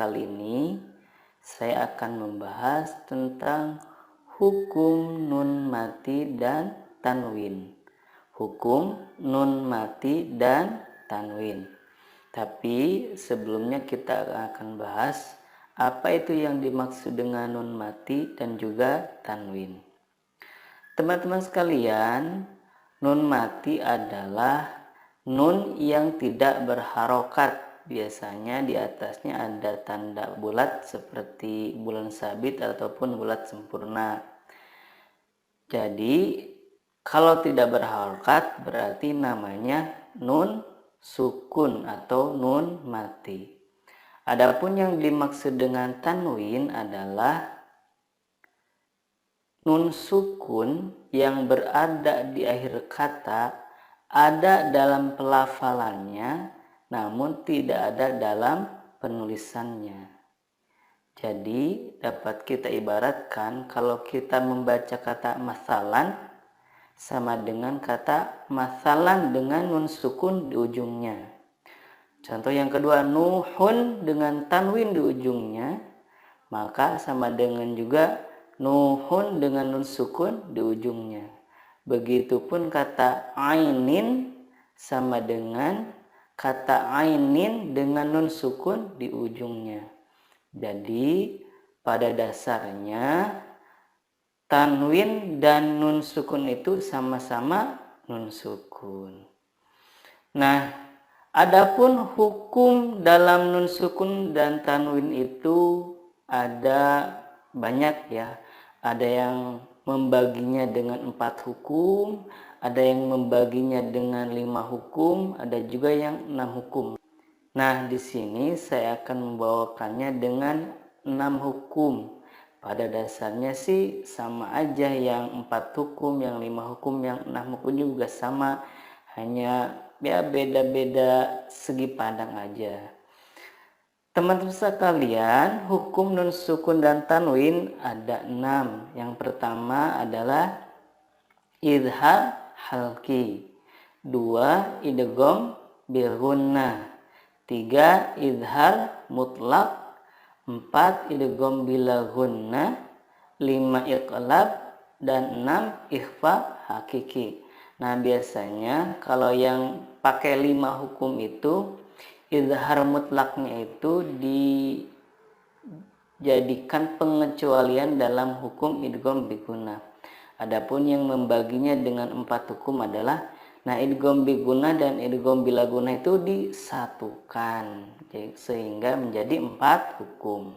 kali ini saya akan membahas tentang hukum nun mati dan tanwin. Hukum nun mati dan tanwin. Tapi sebelumnya kita akan bahas apa itu yang dimaksud dengan nun mati dan juga tanwin. Teman-teman sekalian, nun mati adalah nun yang tidak berharokat. Biasanya di atasnya ada tanda bulat seperti bulan sabit ataupun bulat sempurna. Jadi kalau tidak berharokat berarti namanya nun sukun atau nun mati. Adapun yang dimaksud dengan tanwin adalah nun sukun yang berada di akhir kata ada dalam pelafalannya namun tidak ada dalam penulisannya. Jadi dapat kita ibaratkan kalau kita membaca kata masalan sama dengan kata masalan dengan nun sukun di ujungnya. Contoh yang kedua, nuhun dengan tanwin di ujungnya, maka sama dengan juga nuhun dengan nun sukun di ujungnya. Begitupun kata ainin sama dengan kata ainin dengan nun sukun di ujungnya. Jadi pada dasarnya tanwin dan nun sukun itu sama-sama nun sukun. Nah, adapun hukum dalam nun sukun dan tanwin itu ada banyak ya. Ada yang membaginya dengan 4 hukum, ada yang membaginya dengan 5 hukum, ada juga yang 6 hukum. Nah, di sini saya akan membawakannya dengan 6 hukum. Pada dasarnya sih sama aja, yang 4 hukum, yang 5 hukum, yang 6 hukum juga sama. Hanya ya beda-beda segi pandang aja. Teman-teman sekalian, hukum nun sukun dan tanwin ada 6. Yang pertama adalah idhar halki, 2 idgham bil gunnah, 3 idhar mutlak, 4 idgham bila gunnah, 5 iqlab, dan 6 ikhfa hakiki. Nah, biasanya kalau yang pakai 5 hukum itu idhar mutlaknya itu dijadikan pengecualian dalam hukum idgham bigunnah. Adapun yang membaginya dengan 4 hukum adalah idgham bigunnah dan idgham bila gunnah itu disatukan sehingga menjadi 4 hukum.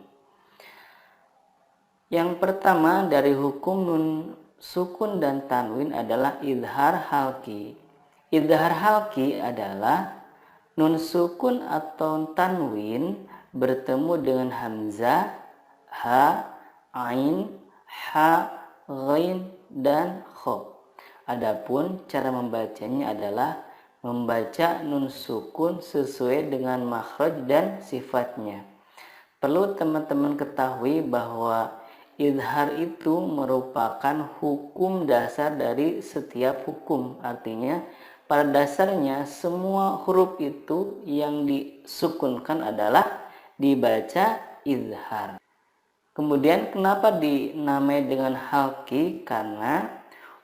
Yang pertama dari hukum nun sukun dan tanwin adalah idhar halki. Idhar halki adalah nun sukun atau tanwin bertemu dengan hamzah, ha, ain, ha, ghain, dan kha. Adapun cara membacanya adalah membaca nun sukun sesuai dengan makhraj dan sifatnya. Perlu teman-teman ketahui bahwa idhar itu merupakan hukum dasar dari setiap hukum. Artinya pada dasarnya semua huruf itu yang disukunkan adalah dibaca idhar. Kemudian kenapa dinamai dengan halki? Karena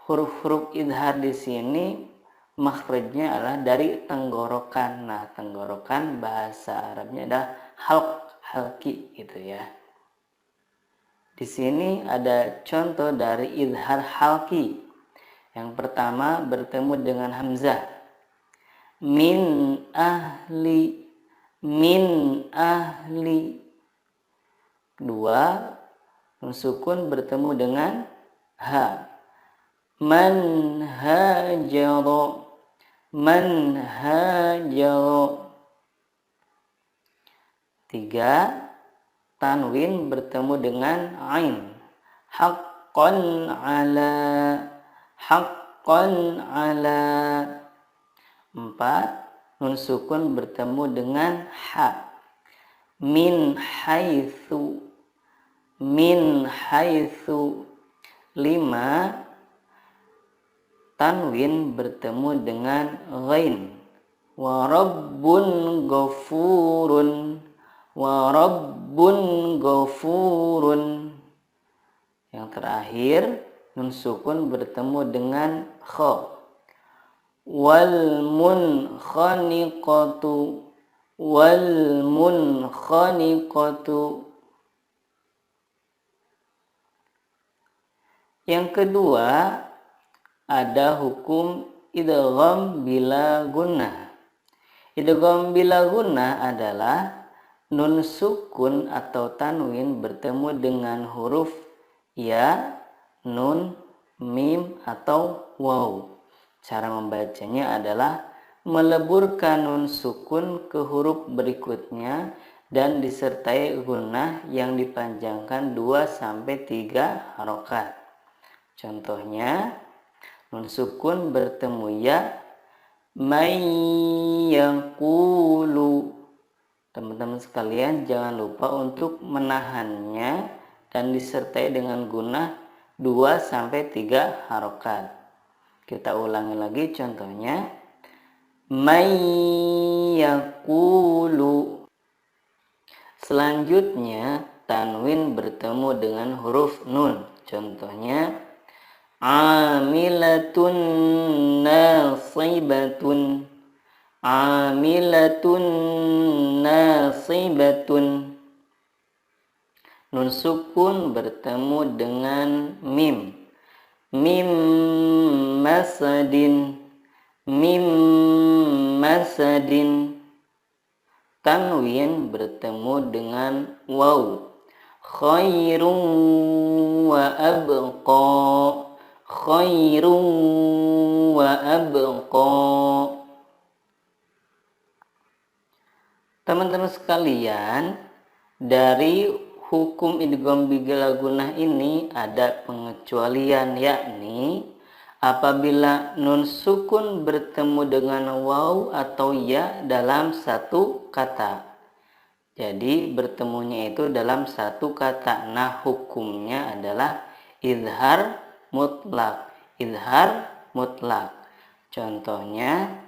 huruf-huruf idhar di sini makhrajnya adalah dari tenggorokan. Nah, tenggorokan bahasa Arabnya adalah halki gitu ya. Di sini ada contoh dari idhar halki. Yang pertama bertemu dengan hamzah. Min ahli, min ahli. Kedua, nun sukun bertemu dengan ha. Man hajaro, man hajaro. 3, tanwin bertemu dengan ain. Haqqan ala, haqqan ala. 4, nun sukun bertemu dengan ha. Min haitsu, min haitsu. 5, tanwin bertemu dengan ghain. Wa rabbun ghafurun, wa rabbun ghafurun. Yang terakhir nun sukun bertemu dengan kha. Wal munkhaniqatu, wal munkhaniqatu. Yang kedua ada hukum idgham bila gunnah. Idgham bila gunnah adalah nun sukun atau tanwin bertemu dengan huruf ya, nun, mim atau waw. Cara membacanya adalah meleburkan nun sukun ke huruf berikutnya dan disertai gunnah yang dipanjangkan 2-3 harokat. Contohnya nun sukun bertemu ya, may yaqulu. Teman-teman sekalian jangan lupa untuk menahannya dan disertai dengan gunnah 2-3 harokat. Kita ulangi lagi contohnya. May yaqulu. Selanjutnya tanwin bertemu dengan huruf nun. Contohnya amilatun nasibatun, amilatun nasibatun. Nun sukun bertemu dengan mim, mim masadin, mim masadin. Tanwin bertemu dengan waw, khairun wa abqa, khairun wa abqa. Teman-teman sekalian, dari hukum idgham bila gunnah ini ada pengecualian, yakni apabila nun sukun bertemu dengan waw atau ya dalam satu kata. Jadi bertemunya itu dalam satu kata. Nah, hukumnya adalah izhar mutlak. Izhar mutlak. Contohnya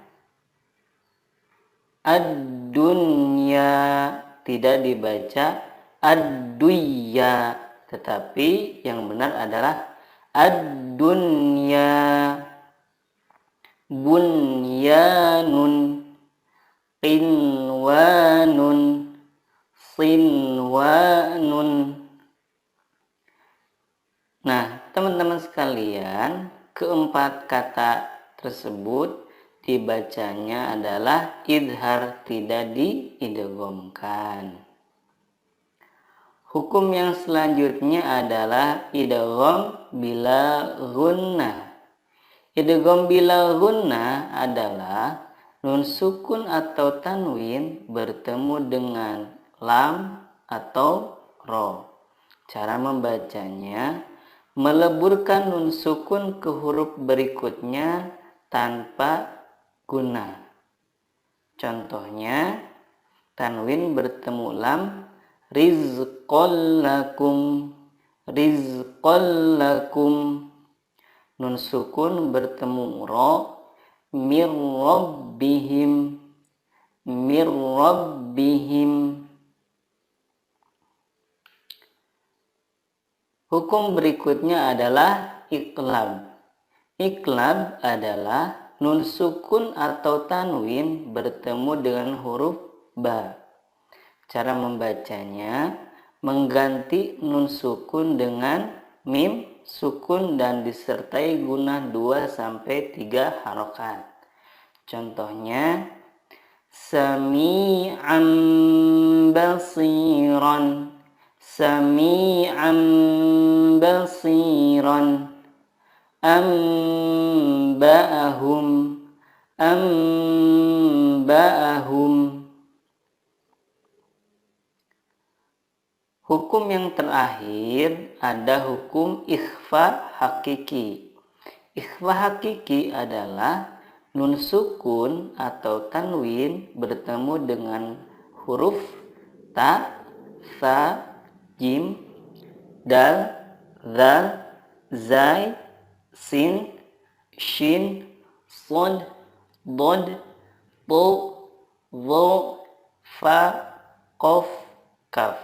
ad-dunya, tidak dibaca ad-duya, tetapi yang benar adalah ad-dunya. Bunyanun, qinwanun, sinwanun. Nah, teman-teman sekalian, keempat kata tersebut dibacanya adalah izhar, tidak diidghamkan. Hukum yang selanjutnya adalah idgham bila gunnah. Idgham bila gunnah adalah nun sukun atau tanwin bertemu dengan lam atau ro. Cara membacanya meleburkan nun sukun ke huruf berikutnya tanpa gunnah. Contohnya tanwin bertemu lam, rizqan lakum, rizqan lakum. Nun sukun bertemu ro, mir rabbihim, mir rabbihim. Hukum berikutnya adalah iqlab. Iqlab adalah nun sukun atau tanwin bertemu dengan huruf ba. Cara membacanya mengganti nun sukun dengan mim sukun dan disertai gunnah 2-3 harokat. Contohnya sami'an basiran, sami'an basiran. Amba'ahum, amba'ahum. Hukum yang terakhir ada hukum ikhfa hakiki. Ikhfa hakiki adalah nun sukun atau tanwin bertemu dengan huruf ta, sa, jim, dal, zal, zai, sin, shin, sod, dod, to, dho, fa, qaf, kaf.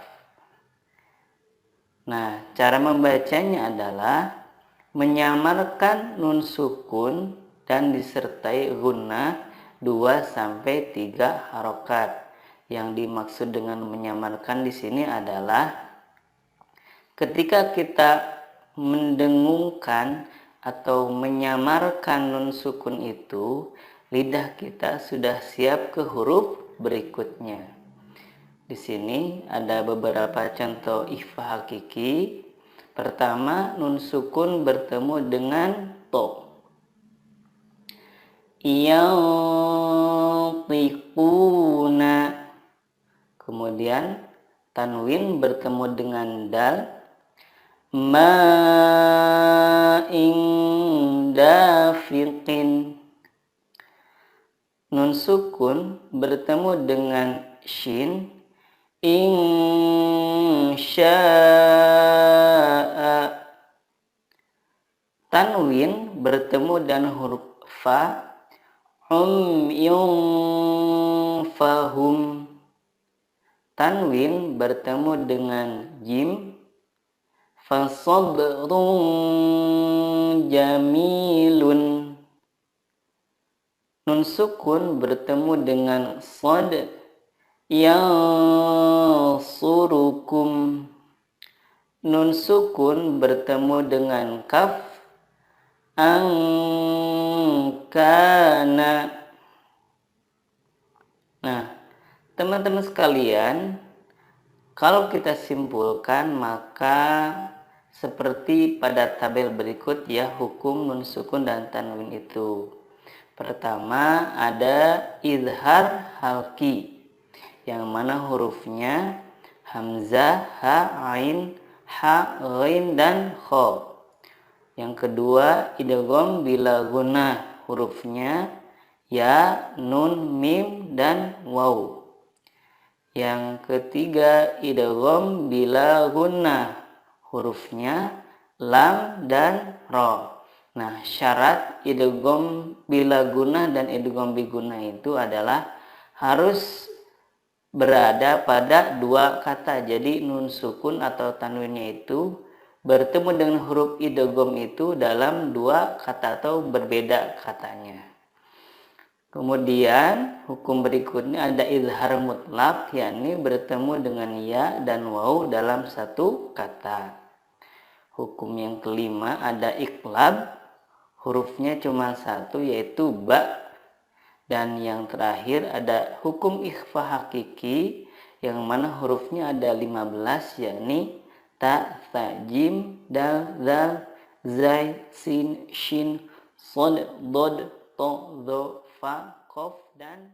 Nah, cara membacanya adalah menyamarkan nun sukun dan disertai gunnah 2-3 harokat. Yang dimaksud dengan menyamarkan di sini adalah ketika kita mendengungkan atau menyamarkan nun sukun itu, lidah kita sudah siap ke huruf berikutnya. Di sini ada beberapa contoh ikhfa hakiki. Pertama, nun sukun bertemu dengan to. Yantiquna. Kemudian tanwin bertemu dengan dal. Ma'in dafiqin. Nun sukun bertemu dengan shin. Insya'a. Tanwin bertemu dengan huruf fa. Fahum. Tanwin bertemu dengan jim. Fasabrun jamilun. Nun sukun bertemu dengan sad. Yansurukum. Nun sukun bertemu dengan kaf. Angkana. Nah, teman-teman sekalian, kalau kita simpulkan maka seperti pada tabel berikut ya, hukum nun sukun dan tanwin itu. Pertama ada izhar halki, yang mana hurufnya hamzah, ha, ain, ha, ghain, dan kha. Yang kedua idgham bila gunnah, hurufnya ya, nun, mim, dan waw. Yang ketiga idgham bila gunnah, hurufnya lam dan ra. Nah, syarat idgham bila gunnah dan idgham bi gunnah itu adalah harus berada pada dua kata. Jadi nun sukun atau tanwinnya itu bertemu dengan huruf idgham itu dalam dua kata atau berbeda katanya. Kemudian hukum berikutnya ada izhar mutlak, yakni bertemu dengan ya dan waw dalam satu kata. Hukum yang kelima ada iqlab, hurufnya cuma satu yaitu ba. Dan yang terakhir ada hukum ikhfa hakiki, yang mana hurufnya ada 15, yakni ta, tha, jim, dal, zal, zai, sin, shin, sod, dod, to, do, fa, kof, dan